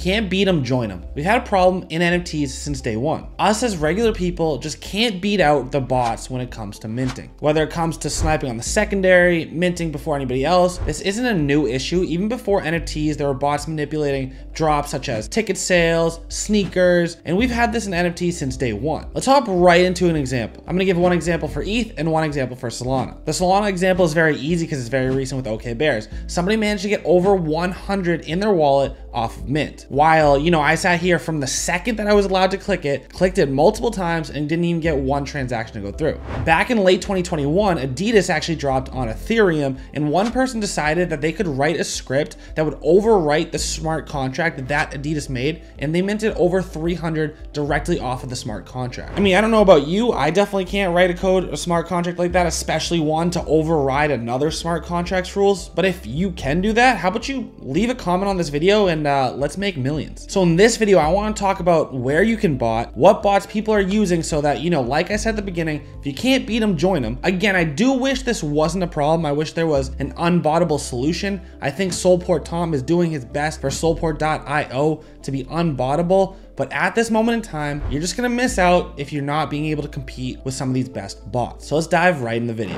can't beat them, join them. We've had a problem in NFTs since day one. Us as regular people just can't beat out the bots when it comes to minting. Whether it comes to sniping on the secondary, minting before anybody else, this isn't a new issue. Even before NFTs, there were bots manipulating drops such as ticket sales, sneakers, and we've had this in NFTs since day one. Let's hop right into an example. I'm gonna give one example for ETH and one example for Solana. The Solana example is very easy because it's very recent with OK Bears. Somebody managed to get over 100 in their wallet off of mint. While, you know, I sat here from the second that I was allowed to clicked it multiple times and didn't even get one transaction to go through. Back in late 2021, Adidas actually dropped on Ethereum, and one person decided that they could write a script that would overwrite the smart contract that Adidas made, and they minted over 300 directly off of the smart contract. I mean, I don't know about you, I definitely can't write a smart contract like that, especially one to override another smart contract's rules. But if you can do that, how about you leave a comment on this video and let's make millions. So in this video, I want to talk about where you can bot, what bots people are using so that, you know, like I said at the beginning, if you can't beat them, join them. Again, I do wish this wasn't a problem. I wish there was an unbottable solution. I think Solport Tom is doing his best for Solport.io to be unbottable. But at this moment in time, you're just gonna miss out if you're not being able to compete with some of these best bots. So let's dive right in the video.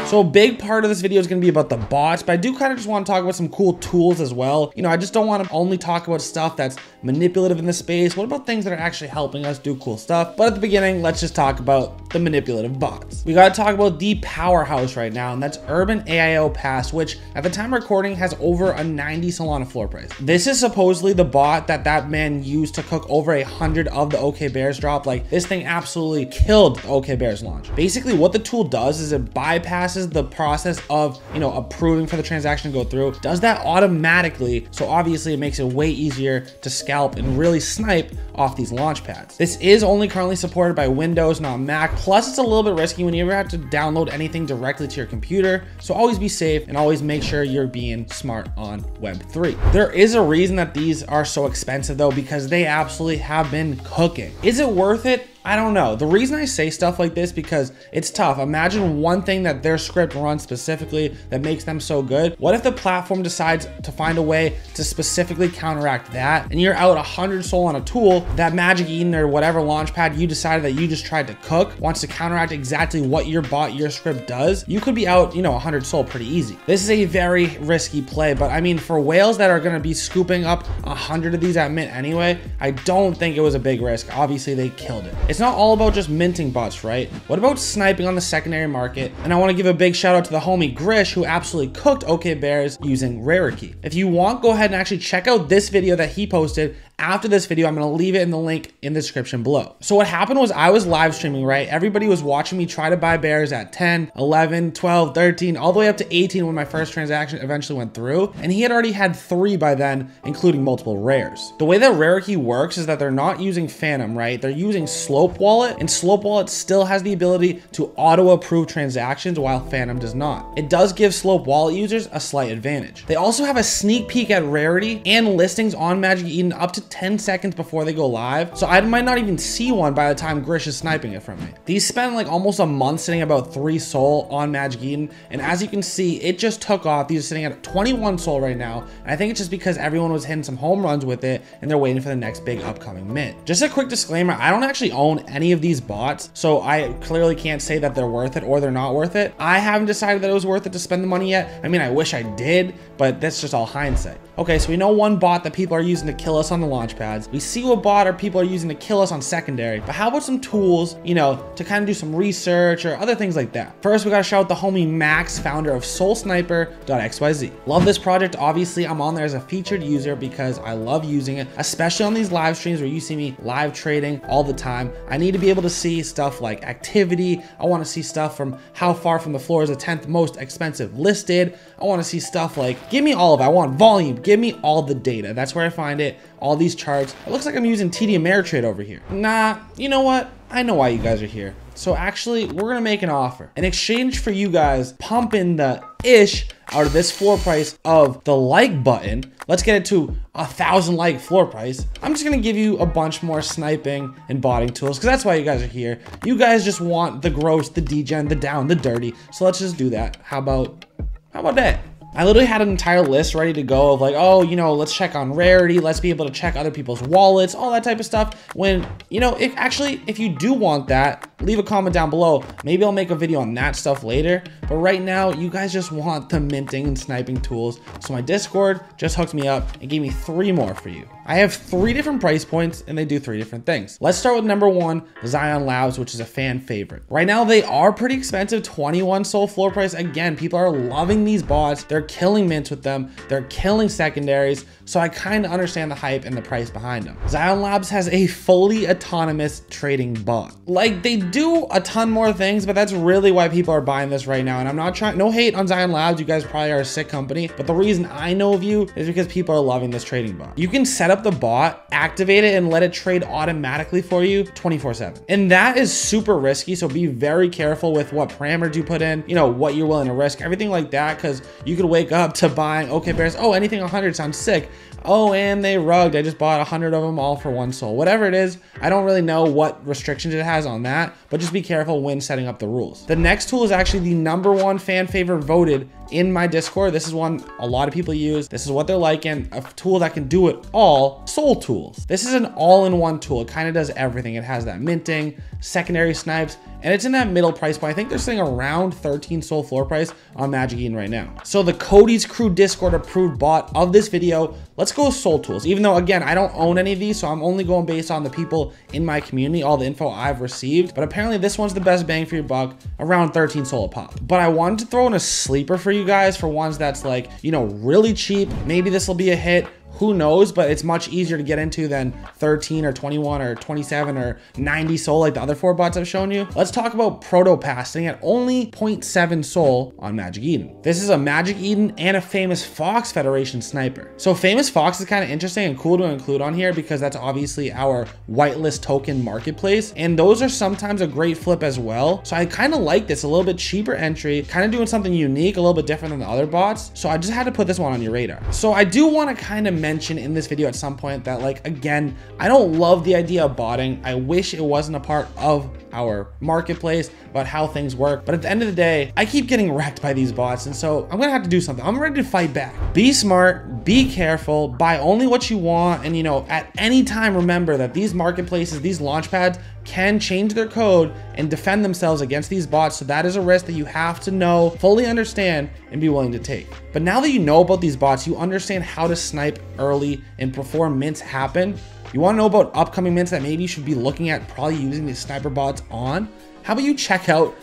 So a big part of this video is going to be about the bots, but I do kind of just want to talk about some cool tools as well. You know, I just don't want to only talk about stuff that's manipulative in the space. What about things that are actually helping us do cool stuff? But at the beginning, let's just talk about the manipulative bots. We got to talk about the powerhouse right now, and that's Urban AIO Pass, which at the time of recording has over a 90 Solana floor price. This is supposedly the bot that man used to cook over 100 of the OK Bears drop. Like, this thing absolutely killed the OK Bears launch. Basically, what the tool does is it bypasses the process of, you know, approving for the transaction to go through, does that automatically. So obviously it makes it way easier to scalp and really snipe off these launch pads. This is only currently supported by Windows, not Mac. Plus it's a little bit risky when you ever have to download anything directly to your computer. So always be safe and always make sure you're being smart on Web3. There is a reason that these are so expensive though, because they absolutely have been cooking. Is it worth it? I don't know. The reason I say stuff like this because it's tough. Imagine one thing that their script runs specifically that makes them so good. What if the platform decides to find a way to specifically counteract that and you're out 100 SOL on a tool that Magic Eden or whatever launchpad you decided that you just tried to cook wants to counteract exactly what your bot, your script does? You could be out, you know, 100 SOL pretty easy. This is a very risky play, but I mean, for whales that are going to be scooping up 100 of these at mint anyway, I don't think it was a big risk. Obviously they killed it. It's not all about just minting bots, right? What about sniping on the secondary market? And I want to give a big shout out to the homie Grish, who absolutely cooked OK Bears using Rarity. If you want, go ahead and actually check out this video that he posted. After this video, I'm going to leave it in the link in the description below. So what happened was I was live streaming, right? Everybody was watching me try to buy bears at 10, 11, 12, 13, all the way up to 18 when my first transaction eventually went through. And he had already had 3 by then, including multiple rares. The way that Rarity works is that they're not using Phantom, right? They're using Slope Wallet, and Slope Wallet still has the ability to auto-approve transactions while Phantom does not. It does give Slope Wallet users a slight advantage. They also have a sneak peek at Rarity and listings on Magic Eden up to 10 seconds before they go live, so I might not even see one by the time Grish is sniping it from me. These spend like almost a month sitting about 3 SOL on Magic Eden, and as you can see, it just took off. These are sitting at 21 SOL right now, and I think it's just because everyone was hitting some home runs with it, and they're waiting for the next big upcoming mint. Just a quick disclaimer, I don't actually own any of these bots, so I clearly can't say that they're worth it or they're not worth it. I haven't decided that it was worth it to spend the money yet. I mean, I wish I did, but that's just all hindsight. Okay, so we know one bot that people are using to kill us on the launch pads. We see what bot or people are using to kill us on secondary, but how about some tools, you know, to kind of do some research or other things like that? First, we gotta shout out the homie Max, founder of SoulSniper.xyz. Love this project. Obviously, I'm on there as a featured user because I love using it, especially on these live streams where you see me live trading all the time. I need to be able to see stuff like activity. I want to see stuff from how far from the floor is the 10th most expensive listed. I want to see stuff like, give me all of it. I want volume. Give me all the data. That's where I find it. All these charts. It looks like I'm using TD Ameritrade over here. Nah, you know what? I know why you guys are here. So actually, we're gonna make an offer. In exchange for you guys pumping the ish out of this floor price of the like button, let's get it to 1,000 like floor price. I'm just gonna give you a bunch more sniping and botting tools because that's why you guys are here. You guys just want the gross, the degen, the down, the dirty. So let's just do that. How about that? I literally had an entire list ready to go of like, oh, you know, let's check on rarity. Let's be able to check other people's wallets, all that type of stuff. When, you know, if you do want that, leave a comment down below. Maybe I'll make a video on that stuff later. But right now, you guys just want the minting and sniping tools. So my Discord just hooked me up and gave me 3 more for you. I have 3 different price points and they do 3 different things. Let's start with number 1, Zion Labs, which is a fan favorite. Right now, they are pretty expensive, 21 SOL floor price. Again, people are loving these bots. They're killing mints with them. They're killing secondaries. So I kind of understand the hype and the price behind them. Zion Labs has a fully autonomous trading bot. Like, they do a ton more things, but that's really why people are buying this right now. And I'm not trying, no hate on Zion Labs. You guys probably are a sick company, but the reason I know of you is because people are loving this trading bot. You can set up the bot, activate it, and let it trade automatically for you 24/7. And that is super risky. So be very careful with what parameters you put in, you know, what you're willing to risk, everything like that. Cause you could wake up to buying, okay, bears, oh, anything 100 sounds sick. Oh, and they rugged. I just bought 100 of them all for 1 SOL. Whatever it is, I don't really know what restrictions it has on that, but just be careful when setting up the rules. The next tool is actually the number 1 fan favorite voted in my Discord. This is one a lot of people use. This is what they're liking, a tool that can do it all, Sol Tools. This is an all-in-one tool. It kind of does everything. It has that minting, secondary snipes, and it's in that middle price point. I think they're sitting around 13 SOL floor price on Magic Eden right now. So the Cody's Crew Discord approved bot of this video, let's go with Sol Tools. Even though, again, I don't own any of these, so I'm only going based on the people in my community, all the info I've received. But apparently this one's the best bang for your buck, around 13 SOL a pop. But I wanted to throw in a sleeper for you guys, for ones that's like, you know, really cheap. Maybe this will be a hit. Who knows, but it's much easier to get into than 13 or 21 or 27 or 90 SOL like the other 4 bots I've shown you. Let's talk about Protopass sitting at only 0.7 SOL on Magic Eden. This is a Magic Eden and a Famous Fox Federation sniper. So Famous Fox is kind of interesting and cool to include on here because that's obviously our whitelist token marketplace. And those are sometimes a great flip as well. So I kind of like this, a little bit cheaper entry, kind of doing something unique, a little bit different than the other bots. So I just had to put this one on your radar. So I do want to kind of mention in this video at some point that, like, again, I don't love the idea of botting. I wish it wasn't a part of our marketplace about how things work, but at the end of the day, I keep getting wrecked by these bots, and so I'm gonna have to do something. I'm ready to fight back. Be smart, be careful, buy only what you want, and, you know, at any time, remember that these marketplaces, these launch pads can change their code and defend themselves against these bots. So that is a risk that you have to know, fully understand, and be willing to take. But now that you know about these bots, you understand how to snipe early and before mints happen. You want to know about upcoming mints that maybe you should be looking at, probably using these sniper bots on? How about you check out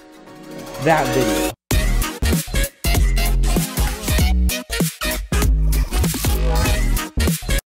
that video?